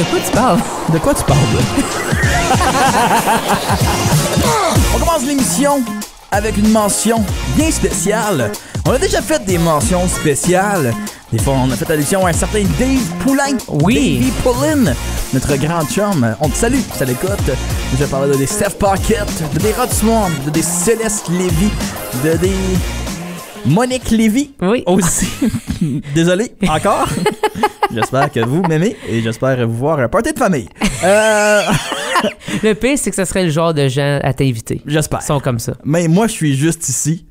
De quoi tu parles? De quoi tu parles? On commence l'émission avec une mention bien spéciale. On a déjà fait des mentions spéciales. Des fois, on a fait allusion à un certain Dave Poulain. Oui. Davey Poulin, notre grand chum. On te salue, ça l'écoute. Je parlais de des Steph Pocket, de des Rod Swan, de des Céleste Lévy, de des Monique Lévy. Oui. Aussi. Désolé, encore. J'espère que vous m'aimez et j'espère vous voir un party de famille. Le pire, c'est que ce serait le genre de gens à t'inviter. J'espère. Ils sont comme ça. Mais moi, je suis juste ici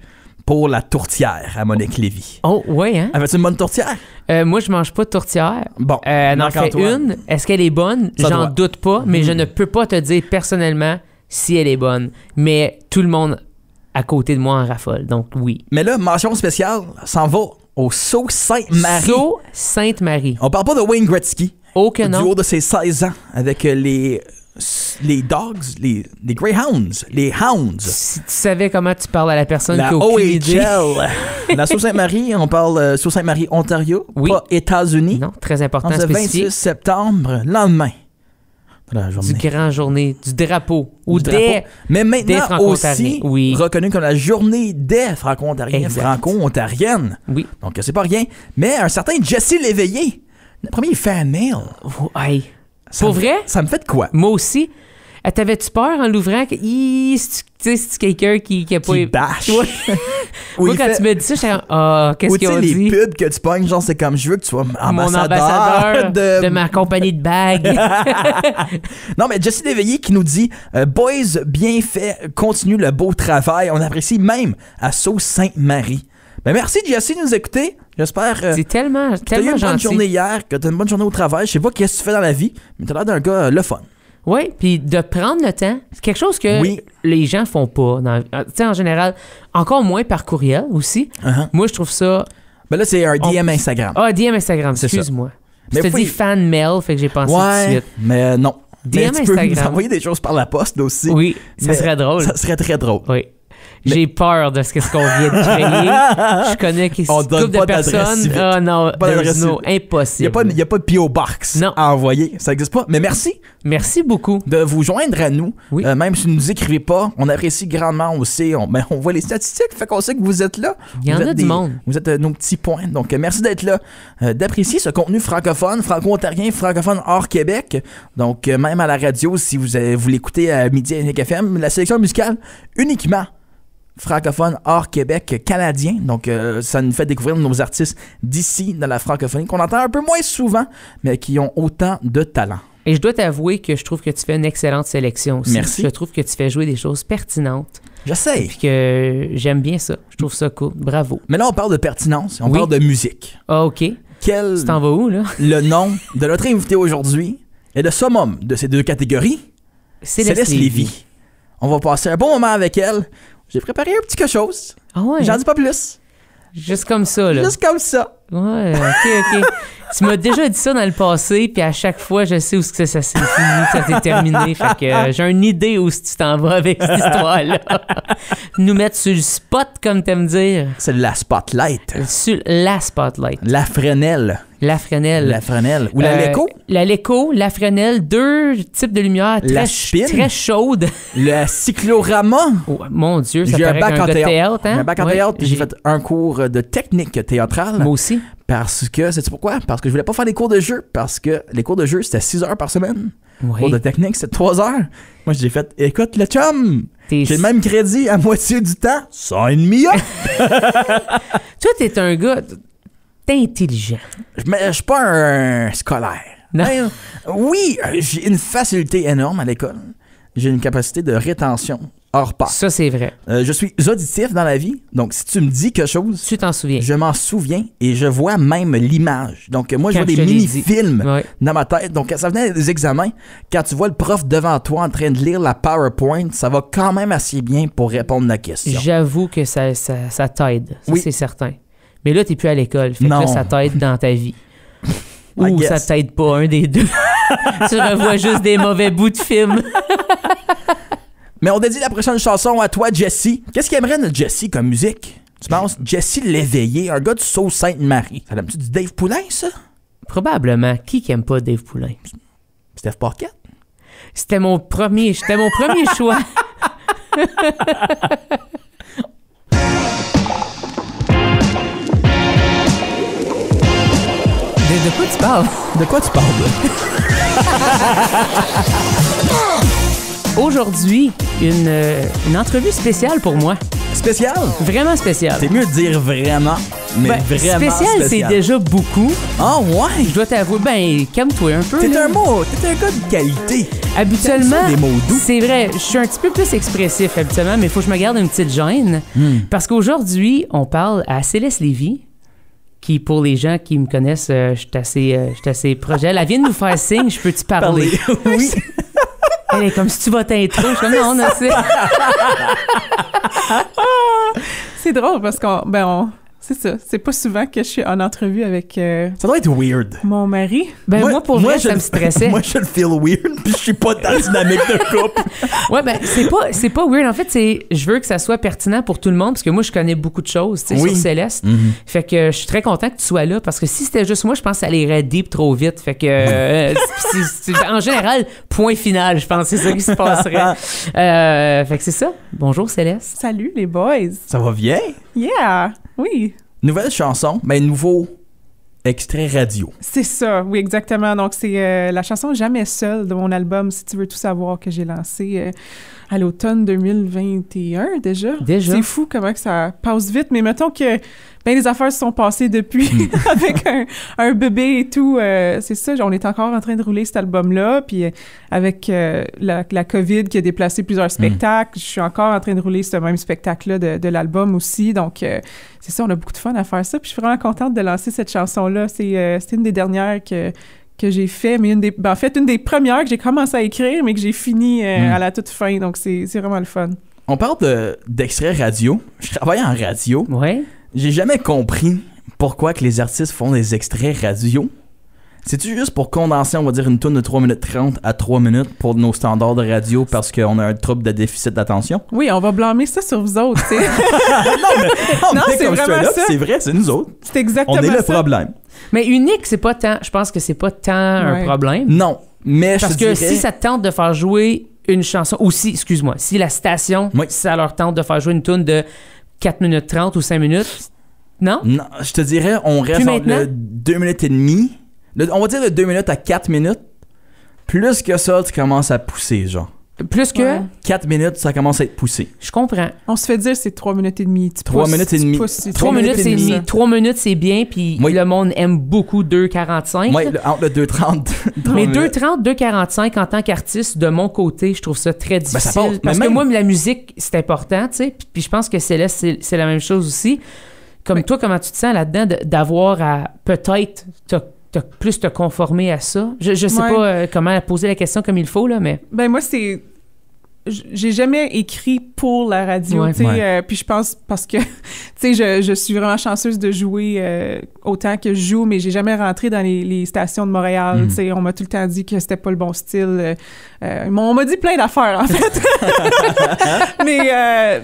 pour la tourtière à Monique Lévy. Oh, ouais, hein? Avais-tu une bonne tourtière? Moi, je mange pas de tourtière. Bon. Elle en fait une. Est-ce qu'elle est bonne? Ça J'en doit. doute pas, mais je ne peux pas te dire personnellement si elle est bonne. Mais tout le monde à côté de moi en raffole, donc oui. Mais là, mention spéciale, s'en va au Sault Sainte-Marie. Sault Sainte-Marie. On parle pas de Wayne Gretzky. Oh que Du non. haut de ses 16 ans avec les dogs, les greyhounds, les hounds. Si tu savais comment tu parles à la personne La qui a aucune idée. OHL. La Sault-Sainte-Marie, on parle Sault-Sainte-Marie, Ontario, Oui. pas États-Unis. Non, très important En à ce spécifier. 26 septembre, lendemain de la journée. Du grand journée, du drapeau. Ou Du des... drapeau. Mais des maintenant Franco-Ontariens. aussi Oui. reconnu comme la journée des Franco-Ontariens, Exact. Franco-Ontariennes. Oui. Donc c'est pas rien. Mais un certain Jesse Léveillé, le premier fan mail. Oh, hey. Ça Pour me- vrai? Ça me fait de quoi? Moi aussi. T'avais-tu peur en l'ouvrant que c'est quelqu'un qui a pas... Qui bâche. Ouais. Ou Moi, il quand fait- tu me dis ça, j'étais qu'est-ce Ou tu qu'ils sais, ont les dit? pubs que tu pognes, genre c'est comme je veux que tu sois Mon ambassadeur de ma compagnie de bagues. Non, mais Jesse Léveillé qui nous dit Boys, bien fait, continue le beau travail. On apprécie même à Sault-Sainte-Marie. Ben merci Jesse de nous écouter. J'espère C'est tellement, que t'as eu tellement une bonne gentil. journée hier, que t'as une bonne journée au travail. Je sais pas qu'est-ce que tu fais dans la vie, mais t'as l'air d'un gars le fun. Oui, puis de prendre le temps, c'est quelque chose que Oui. les gens font pas. Tu sais, en général, encore moins par courriel aussi. Uh-huh. Moi, je trouve ça... Ben là, c'est un DM Instagram. Ah, DM Instagram, C'est ça. excuse-moi. Mais Je te oui. dis fan mail, fait que j'ai pensé tout de Ouais, suite. mais non. Mais DM tu peux nous Instagram. envoyer des choses par la poste là, aussi. Oui, ça Mais serait drôle. Ça serait très drôle. Oui. J'ai peur de ce qu'on vient de créer. Je connais qui On donne couple de pas d'adresse personnes. civique. Ah non, Pas d'adresse there's no, civique. impossible. Il n'y a pas de P.O. Box Non. à envoyer. Ça n'existe pas. Mais merci Merci beaucoup. de vous joindre à nous. Oui. Même si vous ne nous écrivez pas, on apprécie grandement aussi. On voit les statistiques, fait qu'on sait que vous êtes là. Il y en Vous a êtes du monde. Vous êtes nos petits points. Donc, merci d'être là, d'apprécier ce contenu francophone, franco-ontarien, francophone hors Québec. Donc, même à la radio, si vous l'écoutez à midi à Unique FM, la sélection musicale uniquement francophone hors Québec canadien. Donc, ça nous fait découvrir nos artistes d'ici, dans la francophonie, qu'on entend un peu moins souvent, mais qui ont autant de talent. Et je dois t'avouer que je trouve que tu fais une excellente sélection aussi. Merci. Je trouve que tu fais jouer des choses pertinentes. J'essaie. Puis que j'aime bien ça. Je trouve ça cool. Bravo. Mais là, on parle de pertinence, on Oui. parle de musique. Ah, OK. Quel Tu t'en vas où, là? le nom de notre invité aujourd'hui est le summum de ces deux catégories, Céleste Lévy. On va passer un bon moment avec elle. J'ai préparé un petit quelque chose. Ah ouais? J'en dis pas plus. Juste comme ça, là. Juste comme ça. Ouais, OK. Tu m'as déjà dit ça dans le passé, puis à chaque fois, je sais où ça s'est fini, ça s'est terminé. Fait que j'ai une idée où tu t'en vas avec cette histoire-là. Nous mettre sur le spot, comme t'aimes dire. C'est la spotlight. Sur la spotlight. La Fresnel. La Fresnel. La Fresnel. Ou la Léco. La Léco, la Fresnel, deux types de lumière La très, spin. très chaudes. Le cyclorama. Oh, mon Dieu, ça J'ai un paraît bac qu'un en gars de théâtre. théâtre, hein? J'ai un bac en Ouais, théâtre, puis j'ai fait un cours de technique théâtrale. Moi aussi. Parce que, sais-tu pourquoi? Parce que je voulais pas faire les cours de jeu. Parce que les cours de jeu, c'était 6 heures par semaine. Oui. Cours de technique, c'était 3 heures. Moi, j'ai fait, écoute, le chum, T'es- j'ai le même crédit à moitié du temps. 100,5 heures. Toi, t'es un gars... T'es intelligent. Mais je suis pas un scolaire. Non. Hein? Oui, j'ai une facilité énorme à l'école. J'ai une capacité de rétention hors pair. Ça, c'est vrai. Je suis auditif dans la vie. Donc, si tu me dis quelque chose, Tu t'en souviens. je m'en souviens et je vois même l'image. Donc, moi, je Quand vois des je te l'ai mini-films Ouais. dans ma tête. Donc, quand ça venait des examens, quand tu vois le prof devant toi en train de lire la PowerPoint, ça va quand même assez bien pour répondre à la question. J'avoue que ça t'aide. Ça, Oui. c'est certain. Mais là, t'es plus à l'école. Fait que Non. là, ça t'aide dans ta vie. I Ou guess. ça t'aide pas, un des deux. Tu revois juste des mauvais bouts de film. Mais on dédie la prochaine chanson à toi, Jesse. Qu'est-ce qu'aimerait notre Jesse comme musique? Tu penses Jesse Léveillé, un gars du Sault-Sainte-Marie. Ça donne-tu du Dave Poulain, ça? Probablement. Qui aime pas Dave Poulain? Steph Paquette? C'était mon premier choix. De quoi tu parles? De quoi tu parles? Aujourd'hui, une entrevue spéciale pour moi. Spécial? Vraiment spéciale. C'est mieux de dire vraiment, mais vraiment spécial, c'est déjà beaucoup. Ah ouais? Je dois t'avouer, calme-toi un peu. T'es là. t'es un gars de qualité. Habituellement, des mots doux. c'est vrai, je suis un petit peu plus expressif habituellement, mais il faut que je me garde une petite gêne. Parce qu'aujourd'hui, on parle à Céleste Lévy, qui, pour les gens qui me connaissent, je suis assez proche d'elle. Elle vient de nous faire signe, je peux-tu parler? Oui. Elle est comme si tu vas t'intro. Je suis comme non, c'est... C'est drôle parce c'est ça. C'est pas souvent que je suis en entrevue avec Ça doit être weird. mon mari. Moi, pour vrai, ça me stressait. Moi, je le feel weird, puis je suis pas dans la dynamique de couple. Ouais, c'est pas weird. En fait, je veux que ça soit pertinent pour tout le monde, parce que moi, je connais beaucoup de choses, tu sais, sur Céleste. Fait que je suis très content que tu sois là, parce que si c'était juste moi, je pense que ça irait deep trop vite. Fait que, en général, point final, je pense, c'est ça qui se passerait. Fait que c'est ça. Bonjour, Céleste. Salut les boys. Ça va bien? Yeah. Oui. Nouvelle chanson, nouveau extrait radio. C'est ça. Oui, exactement. Donc c'est la chanson Jamais seule de mon album Si tu veux tout savoir que j'ai lancé à l'automne 2021 déjà. C'est fou comment que ça passe vite, mais mettons que les affaires se sont passées depuis avec un bébé et tout. C'est ça, on est encore en train de rouler cet album-là, puis avec la COVID qui a déplacé plusieurs spectacles, je suis encore en train de rouler ce même spectacle-là de l'album aussi. Donc, c'est ça, on a beaucoup de fun à faire ça, puis je suis vraiment contente de lancer cette chanson-là. C'est une des dernières que j'ai fait, mais une des premières que j'ai commencé à écrire, mais que j'ai fini à la toute fin. Donc, c'est vraiment le fun. On parle d'extraits radio. Je travaille en radio. Ouais. J'ai jamais compris pourquoi que les artistes font des extraits radio. C'est-tu juste pour condenser, on va dire, une toune de 3 minutes 30 à 3 minutes pour nos standards de radio parce qu'on a un trouble de déficit d'attention? Oui, on va blâmer ça sur vous autres, tu sais. non, c'est vraiment ça. C'est vrai, c'est nous autres. C'est exactement ça. On est le problème. Mais unique, c'est pas tant... Je pense que c'est pas tant un problème. Non, mais parce que si ça te tente de faire jouer une chanson... Ou si la station, si ça leur tente de faire jouer une toune de 4 minutes 30 ou 5 minutes, non? Non, je te dirais, on reste entre le 2 minutes et demie. On va dire de 2 minutes à 4 minutes. Plus que ça, tu commences à pousser, genre. Plus que? 4 minutes, ça commence à être poussé. Je comprends. On se fait dire c'est 3 minutes et demie. 3 minutes et demie. 3 minutes et demie. 3 minutes, c'est bien, puis le monde aime beaucoup 2,45. Oui, entre le 2,30. Mais 2,30, 2,45, en tant qu'artiste, de mon côté, je trouve ça très difficile. Parce que moi, la musique, c'est important, tu sais. Puis je pense que Céleste, c'est la même chose aussi. Comme toi, comment tu te sens là-dedans d'avoir à peut-être plus te conformer à ça? Je sais pas comment poser la question comme il faut, là, mais... Moi, c'est... J'ai jamais écrit pour la radio, tu sais, puis je pense parce que, tu sais, je suis vraiment chanceuse de jouer autant que je joue, mais j'ai jamais rentré dans les stations de Montréal, tu sais, on m'a tout le temps dit que c'était pas le bon style. On m'a dit plein d'affaires, en fait.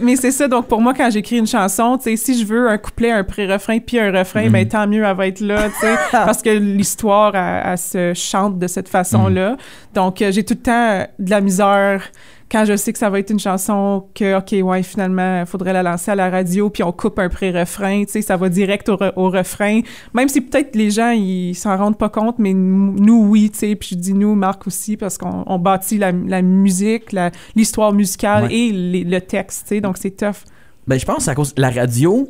mais c'est ça, donc pour moi, quand j'écris une chanson, tu sais, si je veux un couplet, un pré-refrain, puis un refrain, tant mieux, elle va être là, tu sais, parce que l'histoire, elle se chante de cette façon-là. Donc, j'ai tout le temps de la misère quand je sais que ça va être une chanson que, OK, finalement, il faudrait la lancer à la radio, puis on coupe un pré-refrain, tu sais, ça va direct au refrain. Même si peut-être les gens, ils s'en rendent pas compte, mais nous, oui, tu sais, puis je dis nous, Marc aussi, parce qu'on bâtit la musique, l'histoire musicale et le texte, tu sais, donc c'est tough. Je pense à cause de la radio,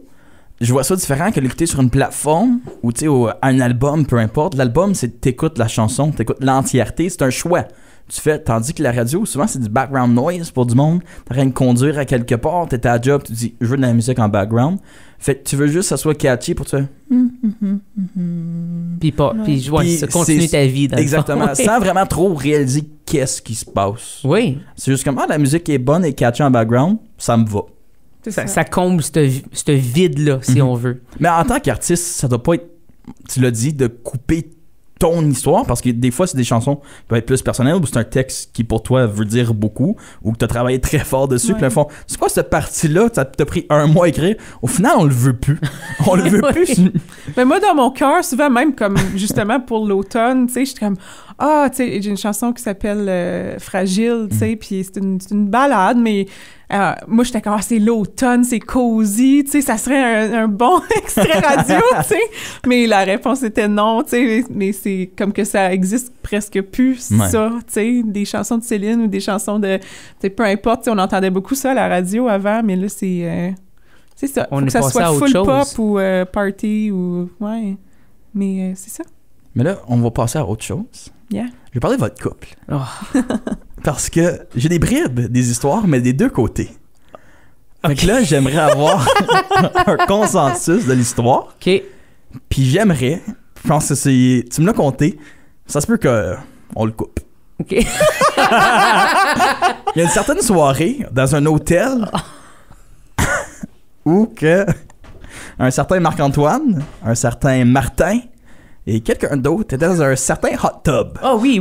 je vois ça différent que l'écouter sur une plateforme ou, tu sais, un album, peu importe. L'album, c'est t'écoutes la chanson, t'écoutes l'entièreté, c'est un choix. Tu fais, tandis que la radio, souvent, c'est du background noise pour du monde. T'as rien de conduire à quelque part, t'es à la job, tu dis, je veux de la musique en background. Fait que tu veux juste que ça soit catchy pour te faire. Puis ça continue ta vie. Dans exactement. Sans vraiment trop réaliser qu'est-ce qui se passe. Oui. C'est juste comme, la musique est bonne et catchy en background, ça me va. Ça comble ce vide-là, si on veut. Mais en tant qu'artiste, ça doit pas être, tu l'as dit, de couper ton histoire, parce que des fois c'est des chansons qui peuvent être plus personnelles ou c'est un texte qui pour toi veut dire beaucoup ou que t'as travaillé très fort dessus, puis le fond, c'est quoi cette partie-là, t'as pris 1 mois à écrire, au final on le veut plus. On le veut plus. Mais moi dans mon cœur, souvent même comme justement pour l'automne, tu sais, je suis comme tu sais, j'ai une chanson qui s'appelle Fragile, tu sais, puis c'est une balade, mais moi j'étais comme c'est l'automne, c'est cosy, tu sais, ça serait un bon extrait radio, tu sais. Mais la réponse était non, tu sais, mais c'est comme que ça existe presque plus, ça, tu sais, des chansons de Céline ou des chansons de, tu sais, peu importe, tu sais, on entendait beaucoup ça à la radio avant, mais là c'est ça, faut que ça soit full pop ou party ou mais c'est ça. Mais là, on va passer à autre chose. Yeah. Je vais parler de votre couple. Parce que j'ai des bribes des histoires, mais des deux côtés. Fait que là, j'aimerais avoir un consensus de l'histoire. OK. Puis j'aimerais, je pense que tu me l'as compté, ça se peut qu'on le coupe. OK. Il y a une certaine soirée dans un hôtel où que un certain Marc-Antoine, un certain Martin et quelqu'un d'autre était dans un certain hot tub. Oh oui.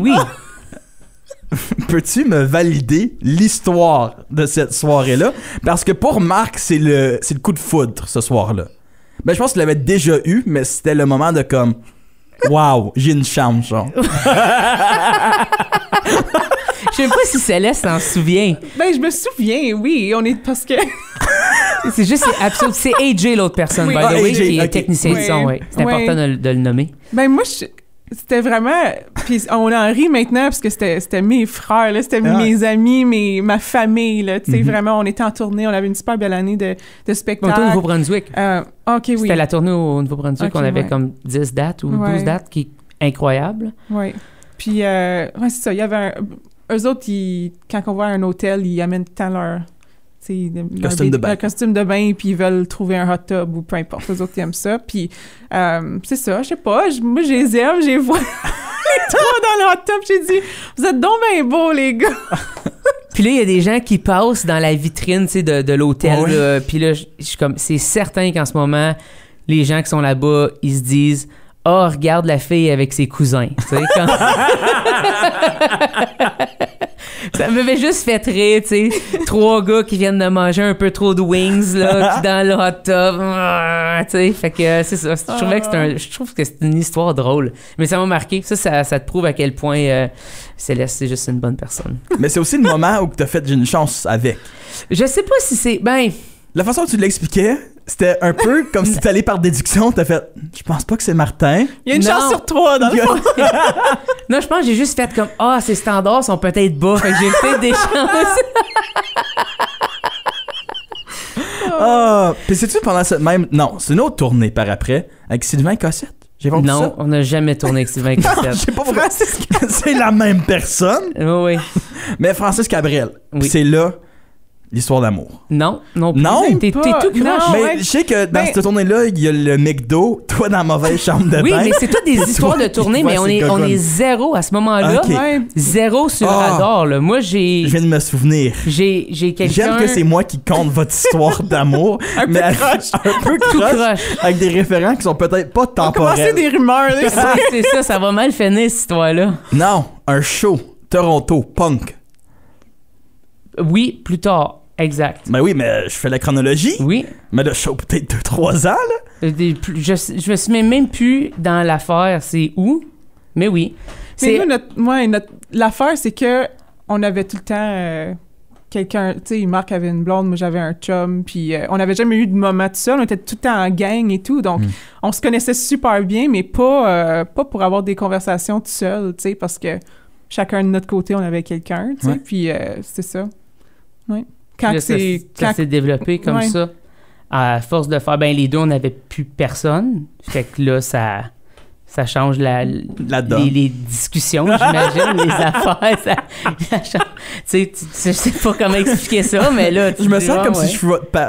Peux-tu me valider l'histoire de cette soirée-là? Parce que pour Marc, c'est le coup de foudre ce soir-là. Ben, je pense qu'il l'avait déjà eu, mais c'était le moment de comme wow, j'ai une chance, genre. Je sais pas si Céleste s'en souvient. Ben, je me souviens, oui. Parce que... C'est juste, c'est absurde. C'est AJ, l'autre personne, by the way, qui est technicien de son, C'est important de le nommer. Ben, moi, c'était vraiment... Puis on en rit maintenant, parce que c'était mes frères, là, c'était mes amis, ma famille, là. Tu sais, vraiment, on était en tournée, on avait une super belle année de spectacle. On était au Nouveau-Brunswick. OK, oui. C'était la tournée au Nouveau-Brunswick, on avait comme 10 dates ou 12 dates, qui est incroyable. Oui. Puis, c'est ça, il y avait eux autres, quand on va à un hôtel, ils amènent tout le temps leur costume de bain, puis ils veulent trouver un hot tub ou peu importe. Eux autres, ils aiment ça. Puis, c'est ça, je sais pas. Moi, je les aime, je les vois les trois dans le hot tub. J'ai dit, vous êtes donc bien beaux, les gars. Puis là, il y a des gens qui passent dans la vitrine, tu sais, de l'hôtel. Puis là, je suis comme, c'est certain qu'en ce moment, les gens qui sont là-bas, ils se disent, regarde la fille avec ses cousins. Tu sais, quand... Ça me fait juste fait rire, tu sais. 3 gars qui viennent de manger un peu trop de wings, là, dans le hot tub. Tu sais, fait que c'est ça. Je trouve que c'est une histoire drôle. Mais ça m'a marqué. Ça te prouve à quel point Céleste, c'est juste une bonne personne. Mais c'est aussi le moment où t'as fait une chance avec. Je sais pas si c'est... La façon dont tu l'expliquais, c'était un peu comme si t'allais par déduction, t'as fait « Je pense pas que c'est Martin. » Il y a une chance sur 3 dans le fond. Non, je pense que j'ai juste fait comme « ces standards sont peut-être bas, fait que j'ai peut-être des chances. » Puis c'est-tu pendant cette même... Non, c'est une autre tournée par après, avec Sylvain Cossette. J'ai vendu ça. Non, on n'a jamais tourné avec Sylvain Cossette. Je sais pas pourquoi. C'est la même personne. Oui. Mais Francis Cabrel. Oui. C'est là... l'histoire d'amour. Non. Non? T'es tout croche. Mais je sais que dans cette tournée-là, il y a le McDo, toi dans la mauvaise chambre de bain. Oui, mais c'est toutes des histoires de tournée, mais on est zéro à ce moment-là. Okay. Zéro sur le radar, là. Moi, je viens de me souvenir. J'ai quelqu'un... J'aime que c'est moi qui compte votre histoire d'amour. un peu croche. Avec des référents qui sont peut-être pas temporels. Commencer des rumeurs, là. C'est ça va mal finir, cette histoire-là. Non, un show, Toronto, punk. Oui, plus tard. Exact. Ben oui, mais je fais la chronologie. Oui. Mais le show, peut-être 2-3 ans, là. Je me souviens même plus dans l'affaire, c'est où, mais oui. Mais nous, l'affaire, c'est que on avait tout le temps quelqu'un, tu sais, Marc avait une blonde, moi j'avais un chum, puis on n'avait jamais eu de moment tout seul, on était tout le temps en gang et tout, donc on se connaissait super bien, mais pas pour avoir des conversations tout seul, tu sais, parce que chacun de notre côté, on avait quelqu'un, tu sais, puis c'est ça. Oui. Ça s'est développé comme ça. À force de faire, les deux, on n'avait plus personne. Fait que là, ça change les discussions, j'imagine, les affaires. Ça change. Tu sais, je sais pas comment expliquer ça, mais là... Je me sens comme si je suis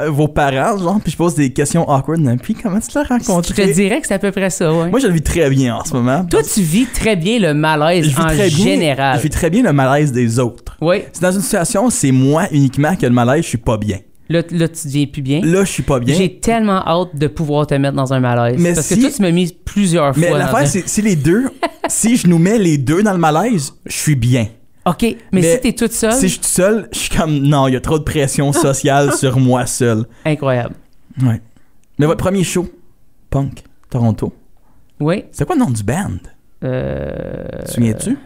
vos parents, genre, puis je pose des questions awkward. Puis comment tu l'as rencontré? Je te dirais que c'est à peu près ça, ouais. Moi, je le vis très bien en ce moment. Toi, tu vis très bien le malaise général. Je vis très bien le malaise des autres. Oui. C'est dans une situation où c'est moi uniquement que le malaise, je suis pas bien. Là, tu deviens plus bien. Là, je suis pas bien. J'ai tellement hâte de pouvoir te mettre dans un malaise. Mais parce que toi, tu m'as mis plusieurs fois. Mais l'affaire, c'est si les deux, si je nous mets les deux dans le malaise, je suis bien. OK, mais si t'es toute seule... Si je suis tout seul, je suis comme, non, il y a trop de pression sociale sur moi seul. Incroyable. Ouais. Mais votre premier show, Punk, Toronto. Oui. C'est quoi le nom du band? Te souviens-tu?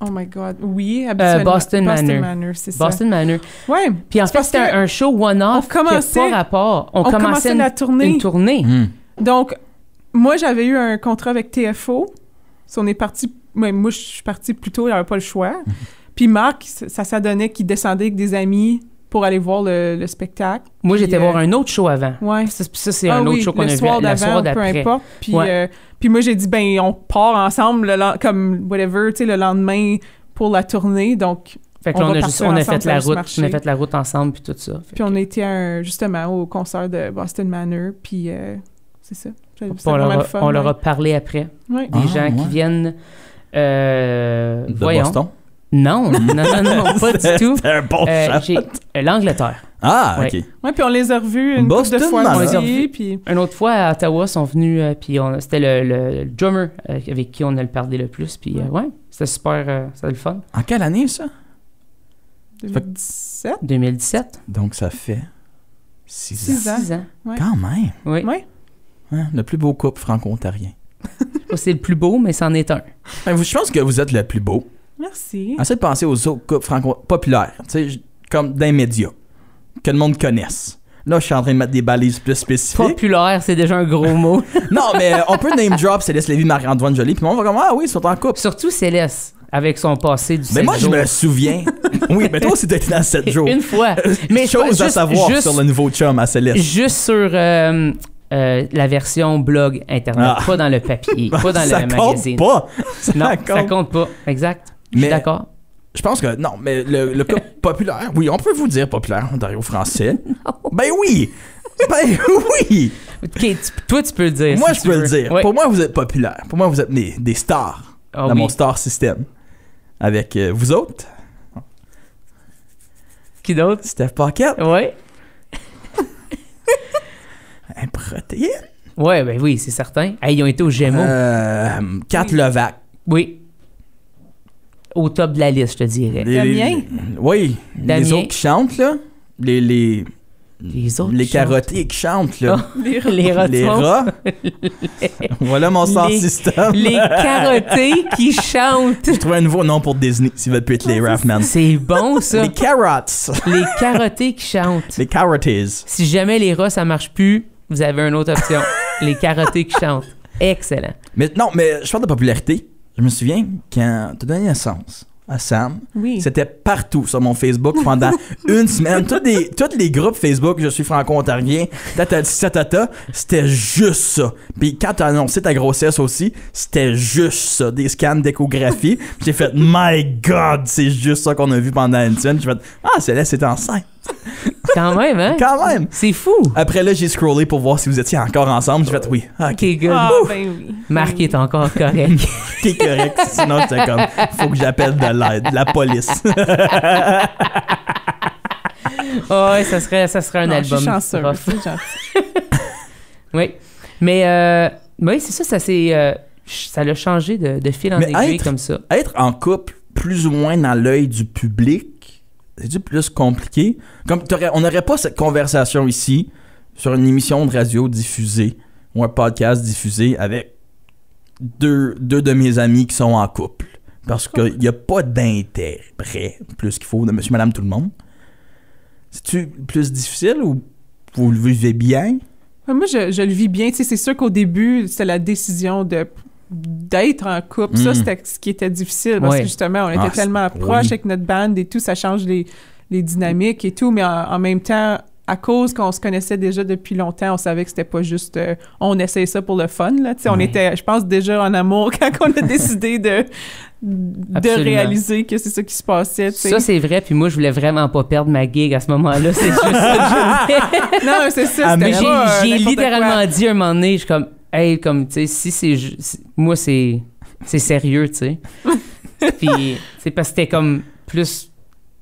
Oh my God. Oui, habituellement. Boston Manor, c'est ça. Boston Manor. Ouais. Puis en fait, c'était un show one-off qui n'a pas rapport. On commençait la tournée. Une tournée. Donc, moi, j'avais eu un contrat avec TFO. On est parti... Moi, je suis partie plus tôt, il n'avait pas le choix. Puis Marc, ça s'adonnait qu'il descendait avec des amis pour aller voir le spectacle. Moi, j'étais voir un autre show avant. Ouais. Ça c'est un autre show qu'on a vu la soirée d'après. Peu importe. Puis moi, j'ai dit, ben, on part ensemble, comme whatever, tu sais, le lendemain pour la tournée. Donc, fait que là, on a fait la route. On a fait la route ensemble, puis tout ça. Puis on était justement au concert de Boston Manor, puis c'est ça. On leur a parlé après. Ouais. Des gens qui viennent... de Boston? Non, pas du tout. C'était un bon shot. L'Angleterre. Ah, ouais. OK. Oui, puis on les a revus une couple de fois aussi. Puis... Une autre fois, à Ottawa, sont venus, puis c'était le drummer avec qui on a parlé le plus, puis ouais, c'était super, c'était le fun. En quelle année, ça? 2017. 2017. Donc, ça fait 6 ans. 6 ans. Ouais. Quand même. Oui. Ouais. Hein, le plus beau couple franco-ontarien. C'est le plus beau, mais c'en est un. Je pense que vous êtes le plus beau. Merci. Essayez de penser aux autres couples franco-populaires, tu sais, comme dans les médias, que le monde connaisse. Là, je suis en train de mettre des balises plus spécifiques. Populaire, c'est déjà un gros mot. Non, mais on peut name drop Céleste Lévy, Marie-Antoine Joly, puis on va comme, ah oui, ils sont en couple. Surtout Céleste, avec son passé du 7 jours. Mais moi, je me souviens. Oui, mais toi aussi, t'as été dans 7 jours. Une fois. Mais chose à savoir sur le nouveau chum à Céleste. Juste sur la version blog Internet, pas dans le papier, pas dans le magazine. Ça compte pas. Exact. Je suis d'accord. Je pense que, non, mais le couple populaire, oui, on peut vous dire populaire, Ontario français. Ben oui! Ben oui! OK, toi, tu peux le dire. Moi, si je peux le dire. Ouais. Pour moi, vous êtes populaire. Pour moi, vous êtes des stars dans mon star system. Avec vous autres. Qui d'autre? Steph Paquette. Oui. Un protéine. Ouais, ben oui, c'est certain. Hey, ils ont été aux Gémeaux. Kat Levac. Oui. Au top de la liste, je te dirais. Damien? Oui. Damien. Les autres qui chantent, là. Les carottés qui chantent, là. Oh, les rats. Les rats. Voilà mon star system. Les carottés qui chantent. J'ai trouvé un nouveau nom pour Disney, s'ils veulent plus être les Raffman. C'est bon, ça. Les carrots. Les carottés qui chantent. Les carottés. Si jamais les rats, ça marche plus, vous avez une autre option. Les carottés qui chantent. Excellent. Mais non, mais je parle de popularité. Je me souviens quand tu as donné naissance à Sam, c'était partout sur mon Facebook pendant une semaine. Tous les groupes Facebook, je suis franco-ontarien, c'était juste ça. Puis quand tu as annoncé ta grossesse aussi, c'était juste ça. Des scans d'échographie. J'ai fait, my God, c'est juste ça qu'on a vu pendant une semaine. J'ai fait, ah, Céleste est enceinte. Quand même, hein? Quand même. C'est fou. Après là, j'ai scrollé pour voir si vous étiez encore ensemble. J'ai fait oui. OK, good. Ah, ben oui. Marc est encore correct. T'es correct. Sinon, c'était comme, faut que j'appelle de l'aide, la police. Oh, ouais, ça serait un album. Je suis chanceux. Oui. Mais, oui, c'est ça, ça l'a changé de fil en aiguille comme ça. Être en couple, plus ou moins dans l'œil du public, c'est-tu plus compliqué? Comme on n'aurait pas cette conversation ici sur une émission de radio diffusée ou un podcast diffusé avec deux de mes amis qui sont en couple. Parce qu'il n'y a pas d'intérêt plus qu'il faut de monsieur, madame, tout le monde. C'est-tu plus difficile ou vous le vivez bien? Moi, je le vis bien. Tu sais, c'est sûr qu'au début, c'était la décision d'être en couple. Ça, c'était ce qui était difficile parce que justement, on était tellement proches avec notre band et tout, ça change les dynamiques et tout, mais en même temps, à cause qu'on se connaissait déjà depuis longtemps, on savait que c'était pas juste on essayait ça pour le fun, là. Tu sais, on était, je pense, déjà en amour quand on a décidé de réaliser que c'est ça qui se passait, tu sais. Ça, c'est vrai, puis moi, je voulais vraiment pas perdre ma gig à ce moment-là, c'est juste ça que je voulais. Non, c'est ça, c'était j'ai littéralement dit un moment donné, je suis comme, hey, comme, tu sais, si moi, c'est sérieux, tu sais. Puis, c'est parce que c'était comme plus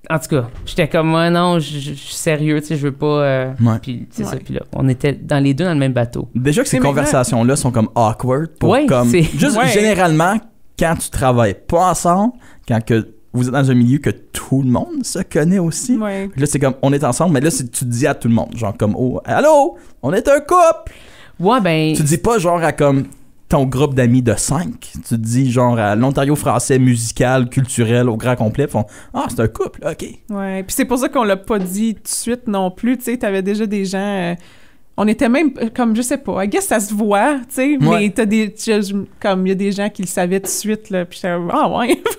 En tout cas, j'étais comme, ouais, non, je suis sérieux, tu sais, je veux pas... Puis c'est ça, puis là, on était dans les deux dans le même bateau. Déjà que ces conversations-là sont comme awkward, juste généralement, quand tu travailles pas ensemble, quand que vous êtes dans un milieu que tout le monde se connaît aussi, là, c'est comme, on est ensemble, mais là, tu te dis à tout le monde, genre comme, oh, allô, on est un couple! Ouais, ben... Tu te dis pas genre à comme... ton groupe d'amis de 5, tu te dis genre à l'Ontario français musical, culturel au grand complet, font c'est un couple, ok. Ouais, puis c'est pour ça qu'on l'a pas dit tout de suite non plus, tu sais, t'avais déjà des gens, on était même comme je sais pas, I guess ça se voit, tu sais, mais t'as comme il y a des gens qui le savaient tout de suite là, puis j'étais ouais,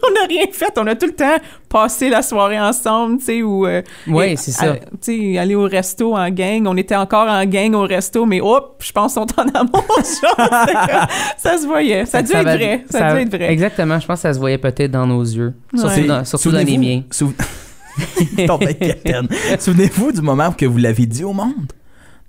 on n'a rien fait, on a tout le temps passé la soirée ensemble, tu sais, ou c'est ça. Tu sais, aller au resto en gang, on était encore en gang au resto, mais je pense qu'on est en amour, genre, ça se voyait, ça a dû être vrai. Exactement, je pense que ça se voyait peut-être dans nos yeux, surtout dans les miens. Souvenez-vous du moment que vous l'avez dit au monde?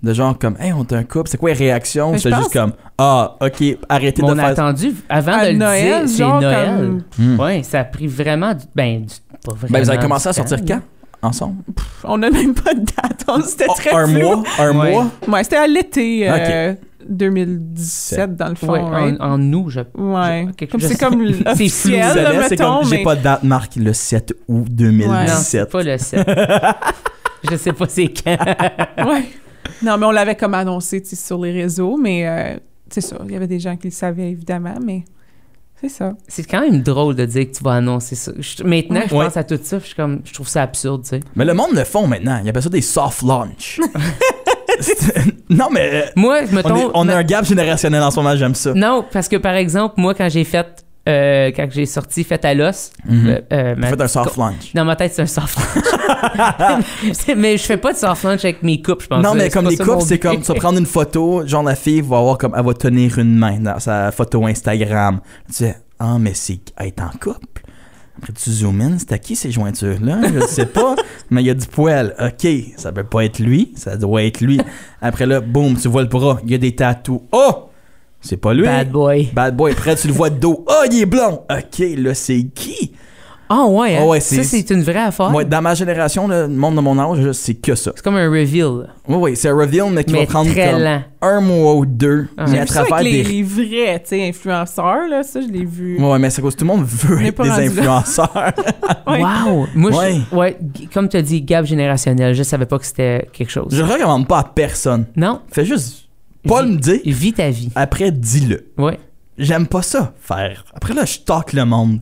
De genre comme, hey, on est un couple, c'est quoi les réactions? C'est juste comme, ok, arrêtez de faire... On a attendu, avant de le dire, c'est Noël. Ouais, ça a pris vraiment pas vraiment vous avez commencé à sortir quand? Ensemble? On n'a même pas de date, c'était très un flou. Un mois? Ouais, c'était à l'été 2017, dans le fond. Ouais, en août, c'est comme l'officiel, c'est comme, j'ai pas de date, Marc, le 7 août 2017. Non, c'est pas le 7. Je sais pas c'est quand. Ouais. Non, mais on l'avait comme annoncé sur les réseaux, mais c'est ça. Il y avait des gens qui le savaient, évidemment, mais c'est ça. C'est quand même drôle de dire que tu vas annoncer ça. Maintenant, je pense à tout ça, je trouve ça absurde, tu sais. Mais le monde le font maintenant. Il appelle ça des soft launch. Non, mais... Moi, mettons... On a un gap générationnel en ce moment, j'aime ça. Non, parce que, par exemple, moi, quand j'ai sorti Fête à l'os... Faites un soft launch. Dans ma tête, c'est un soft launch. Mais je fais pas de soft launch avec mes couples, je pense. Non, mais comme les couples, c'est comme, tu vas prendre une photo, genre la fille va avoir comme, elle va tenir une main dans sa photo Instagram. Tu sais, mais c'est être en couple. Après, tu zoom in, c'est à qui ces jointures-là? Je sais pas, mais il y a du poil. OK, ça peut pas être lui, ça doit être lui. Après là, boum, tu vois le bras, il y a des tatous. Oh! C'est pas lui. Bad boy. Après, tu le vois de dos. Oh, il est blond. OK, là, c'est qui? Ah ouais, hein? Ça, c'est une vraie affaire. Moi, dans ma génération, le monde de mon âge, c'est que ça. C'est comme un reveal. Oui, c'est un reveal, mais qui va prendre très comme lent. un mois ou deux. J'ai vu ça avec les vrais, tu sais, influenceurs, là, ça, je l'ai vu. Ouais, mais c'est parce que tout le monde veut être des influenceurs. Wow! Moi, comme tu as dit, gap générationnel, je savais pas que c'était quelque chose. Je le recommande pas à personne. Non. Fais juste pas le dire. Vis ta vie. Après, dis-le. Ouais. J'aime pas ça, faire. Après là, je talk le monde.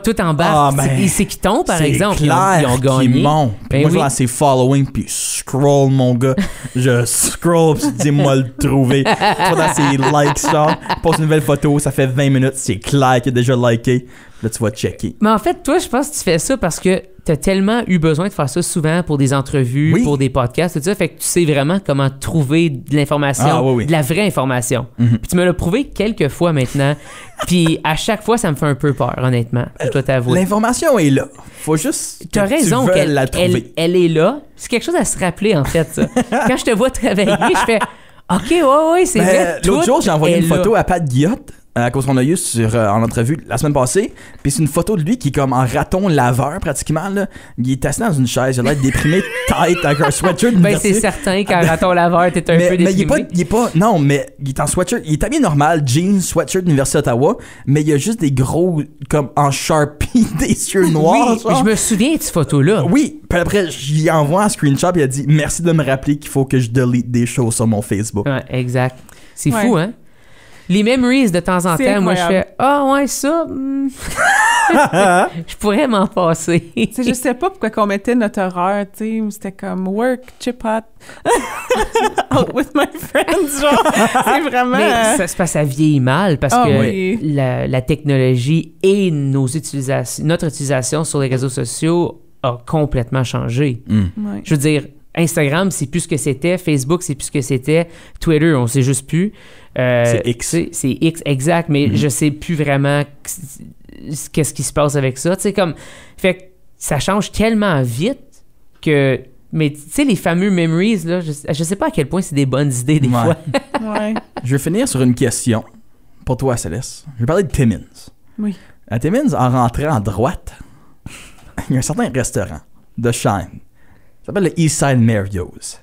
Tout en bas. C'est qui tombe, par exemple. Ils ont gagné. Moi, je vais lancer following, puis scroll, mon gars. Je scroll, puis dis-moi le trouver. Tu vas dans ses likes, genre. Poste une nouvelle photo, ça fait 20 minutes, c'est clair qu'il a déjà liké. Là, tu vas checker. Mais en fait, toi, je pense que tu fais ça parce que t'as tellement eu besoin de faire ça souvent pour des entrevues, pour des podcasts, tout ça. Fait que tu sais vraiment comment trouver de l'information, de la vraie information. Puis tu me l'as prouvé quelques fois maintenant. Puis à chaque fois, ça me fait un peu peur, honnêtement. Je dois t'avouer. L'information est là. Faut juste. T'as raison qu'elle la trouver. Elle est là. C'est quelque chose à se rappeler, en fait, ça. Quand je te vois travailler, je fais OK, ouais, c'est vrai. L'autre jour, j'ai envoyé une photo à Pat Guillotte. À cause qu'on a eu en entrevue la semaine passée. Puis c'est une photo de lui qui est comme en raton laveur pratiquement. Là. Il est assis dans une chaise, il a l'air déprimé, tête avec un sweatshirt. C'est certain qu'en raton laveur, t'es un peu déprimé. Mais il est pas. Non, mais il est en sweatshirt. Il est habillé normal, jeans, sweatshirt d'Université d'Ottawa. Mais il y a juste des gros, comme en Sharpie, des yeux noirs. Oui, je me souviens de cette photo-là. Oui. Puis après, j'y envoie un screenshot. Il a dit merci de me rappeler qu'il faut que je delete des choses sur mon Facebook. Ouais, exact. C'est fou, hein? Les memories, de temps en temps, moi, je fais « ça... je pourrais m'en passer. » Je sais pas pourquoi qu'on mettait notre horaire, tu sais, où c'était comme « work, chip hot, out with my friends », genre, c'est vraiment... Mais ça vieillit mal, parce que la technologie et notre utilisation sur les réseaux sociaux a complètement changé. Ouais. Je veux dire, Instagram, c'est plus ce que c'était. Facebook, c'est plus ce que c'était. Twitter, on sait juste plus. C'est X. C'est X, exact, mais je sais plus vraiment qu'est-ce qui se passe avec ça. Tu sais, comme... Fait que ça change tellement vite que... Mais tu sais, les fameux memories, là, je sais pas à quel point c'est des bonnes idées, des fois. Ouais. Je vais finir sur une question pour toi, Céleste. Je vais parler de Timmins. Oui. À Timmins, en rentrant à droite... il y a un certain restaurant de Shine. Ça s'appelle le Eastside Mario's.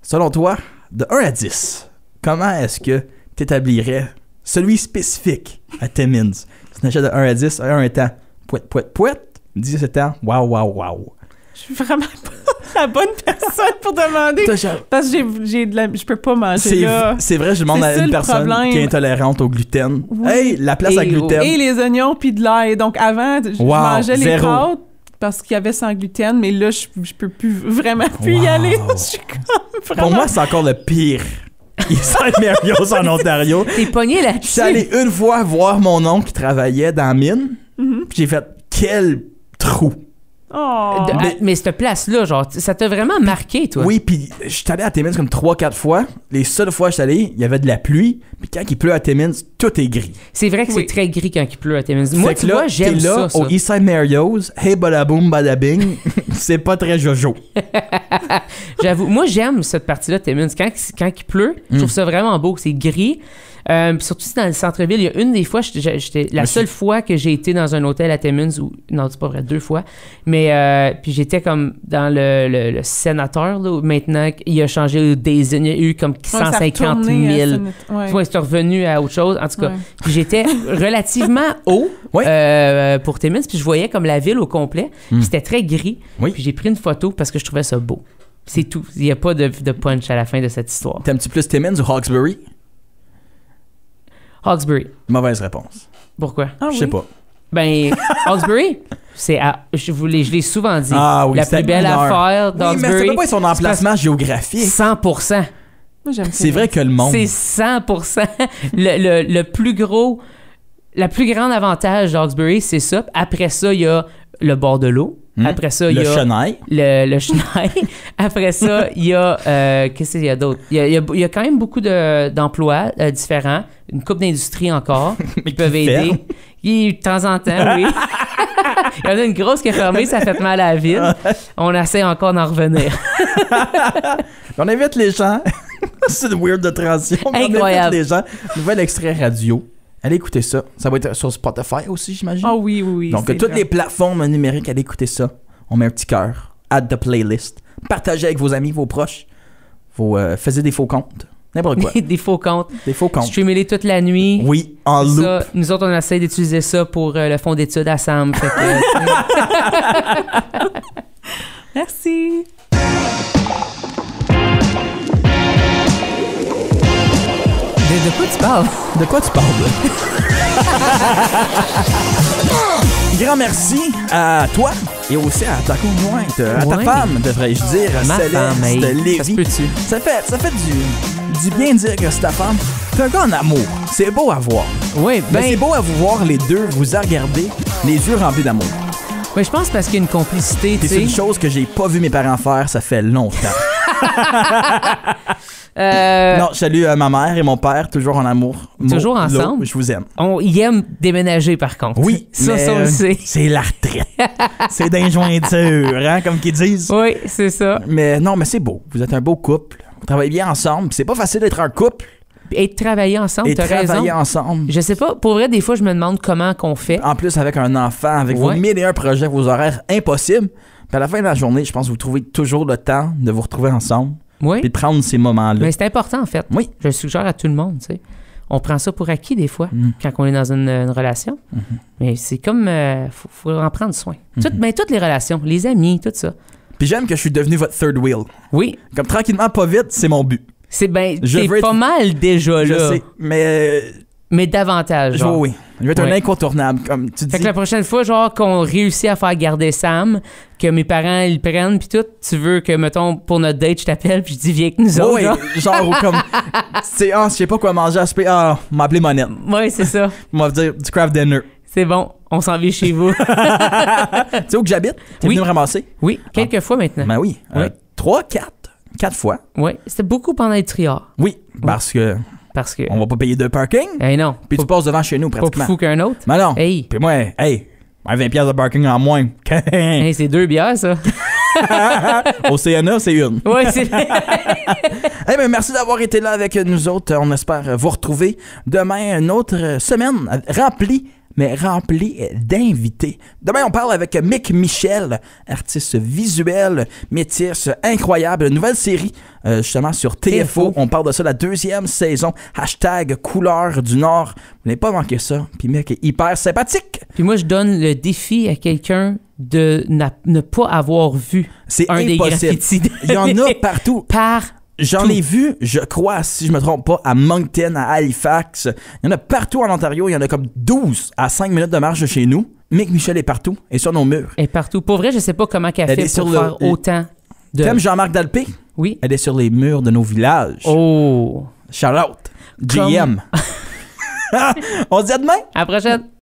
Selon toi, de 1 à 10, comment est-ce que tu établirais celui spécifique à Timmins? Si tu achètes de 1 à 10, 1 étant pouet, 10 étant wow. Je suis vraiment pas la bonne personne pour demander. Parce que je peux pas manger là. C'est vrai, je demande à une personne qui est intolérante au gluten. Oui. Hey, la place à gluten. Et les oignons puis de l'ail. Donc avant, je mangeais les pâtes parce qu'il y avait sans gluten, mais là, je peux vraiment plus y aller. Je suis comme vraiment... Pour moi, c'est encore le pire. Eastside Mario's en Ontario. T'es pogné là-dessus. Je suis allé une fois voir mon oncle qui travaillait dans la mine. Puis j'ai fait, quel trou. Oh. Mais cette place-là, genre, ça t'a vraiment marqué, toi? Oui, puis je suis allé à Timmins comme 3-4 fois. Les seules fois que je suis allé, il y avait de la pluie. Puis quand il pleut à Timmins, tout est gris. C'est vrai que c'est très gris quand il pleut à Timmins. Moi, tu vois, j'aime ça. Au Eastside Mario's, hey badaboum badabing, c'est pas très jojo. J'avoue, moi, j'aime cette partie-là de Timmins. Quand il pleut, je trouve ça vraiment beau. C'est gris. Surtout dans le centre-ville, il y a une des fois, j'étais la seule fois que j'ai été dans un hôtel à Timmins, non, c'est pas vrai, 2 fois, mais puis j'étais comme dans le sénateur, là, où maintenant, il a changé des il y a eu comme 150 000. Ouais, c'est revenu à autre chose. En tout cas, puis j'étais relativement haut pour Timmins, puis je voyais comme la ville au complet, puis c'était très gris, puis j'ai pris une photo parce que je trouvais ça beau. C'est tout. Il n'y a pas de punch à la fin de cette histoire. T'aimes-tu plus Timmins ou Hawkesbury? Hawkesbury. Mauvaise réponse. Pourquoi? Je sais pas. Ben, Hawkesbury, je l'ai souvent dit. Ah oui, la plus belle affaire d'Hawkesbury. Oui, mais c'est pas son emplacement géographique. 100%. Moi, j'aime c'est vrai que le monde... C'est 100%. Le plus gros... Le plus grand avantage d'Hawkesbury, c'est ça. Après ça, il y a le bord de l'eau. Après ça, il y a... Le chenail. Le chenail. Après ça, il y a... qu'est-ce qu'il y a d'autre? Il y a quand même beaucoup d'emplois différents. Une couple d'industries encore qui peuvent aider. De temps en temps, oui. Il y en a une grosse qui est fermée, ça fait mal à la ville. On essaie encore d'en revenir. On invite les gens. C'est une weird de transition. Incroyable. On invite les gens. Nouvel extrait radio. Allez écouter ça. Ça va être sur Spotify aussi, j'imagine. Ah oui. Donc, toutes les plateformes numériques, allez écouter ça. On met un petit cœur. Add the playlist. Partagez avec vos amis, vos proches. Faisiez des faux comptes. N'importe quoi. Des faux comptes. Des faux comptes. Streamez-les toute la nuit. Oui, en loop. Ça, nous autres, on essaie d'utiliser ça pour le fonds d'études à Sam. Merci. De quoi tu parles? De quoi tu parles? Grand merci à toi et aussi à ta conjointe, à ta femme, devrais-je dire, Céleste Lévy. Ça fait du bien de dire que c'est ta femme. T'es un gars en amour. C'est beau à voir. Oui, ben... c'est beau à vous voir les deux, vous regarder, les yeux remplis d'amour. Oui, je pense parce qu'il y a une complicité, tu sais. C'est une chose que j'ai pas vu mes parents faire, ça fait longtemps. Non, je salue ma mère et mon père, toujours en amour. Toujours ensemble. Je vous aime. Ils aiment déménager, par contre. Oui, ça on le sait. C'est la retraite. C'est d'injointure, hein, comme qu'ils disent. Oui, c'est ça. Mais non, mais c'est beau. Vous êtes un beau couple. Vous travaillez bien ensemble. C'est pas facile d'être un couple. Et de travailler ensemble, t'as raison. Travailler ensemble. Je sais pas, pour vrai, des fois, je me demande comment qu'on fait. En plus, avec un enfant, avec vos 1001 projets, vos horaires impossibles. Puis à la fin de la journée, je pense que vous trouvez toujours le temps de vous retrouver ensemble. Oui. Puis de prendre ces moments-là. Mais c'est important, en fait. Oui. Je le suggère à tout le monde, tu sais. On prend ça pour acquis, des fois, quand on est dans une relation. Mais c'est comme... faut en prendre soin. Toutes les relations, les amis, tout ça. Puis j'aime que je suis devenu votre third wheel. Oui. Comme tranquillement, pas vite, c'est mon but. C'est pas mal déjà, là. Je sais, mais davantage, genre. Oui. Je vais être un incontournable, comme tu dis. Fait que la prochaine fois, genre, qu'on réussit à faire garder Sam, que mes parents, ils prennent, puis tout, tu veux que, mettons, pour notre date, je t'appelle, puis je dis, viens avec nous autres, genre, comme, c'est, je sais pas quoi manger à souper, m'a appelé Monette. Oui, c'est ça. M'a dire du craft dinner. C'est bon, on s'en vient chez vous. Tu sais où que j'habite? T'es venu me ramasser? Oui, quelques fois maintenant. Ben oui. 3, 4 fois. Oui, c'était beaucoup pendant les triards. Oui, parce que on va pas payer de parking. Non. Puis tu passes devant chez nous pratiquement. Pas plus fou qu'un autre. Mais non. Hey. Puis moi, 20$ de parking en moins. C'est 2 bières, ça. Au CNA, c'est une. Oui, c'est merci d'avoir été là avec nous autres. On espère vous retrouver demain, une autre semaine remplie mais rempli d'invités. Demain, on parle avec Mick Michel, artiste visuel, métis, incroyable. Une nouvelle série, justement, sur TFO. On parle de ça, la 2e saison. #Couleur du Nord. Vous n'avez pas manqué ça. Puis Mick est hyper sympathique. Puis moi, je donne le défi à quelqu'un de ne pas avoir vu un des graffitis. Il y en a partout. J'en ai vu, je crois, si je me trompe pas, à Moncton, à Halifax. Il y en a partout en Ontario. Il y en a comme 12 à 5 minutes de marche de chez nous. Mick Michel est partout et sur nos murs. Elle est partout. Pour vrai, je sais pas comment elle fait pour faire autant de... T'aimes Jean-Marc Dalpé? Oui. Elle est sur les murs de nos villages. Oh! Shout out. GM. On se dit à demain. À la prochaine.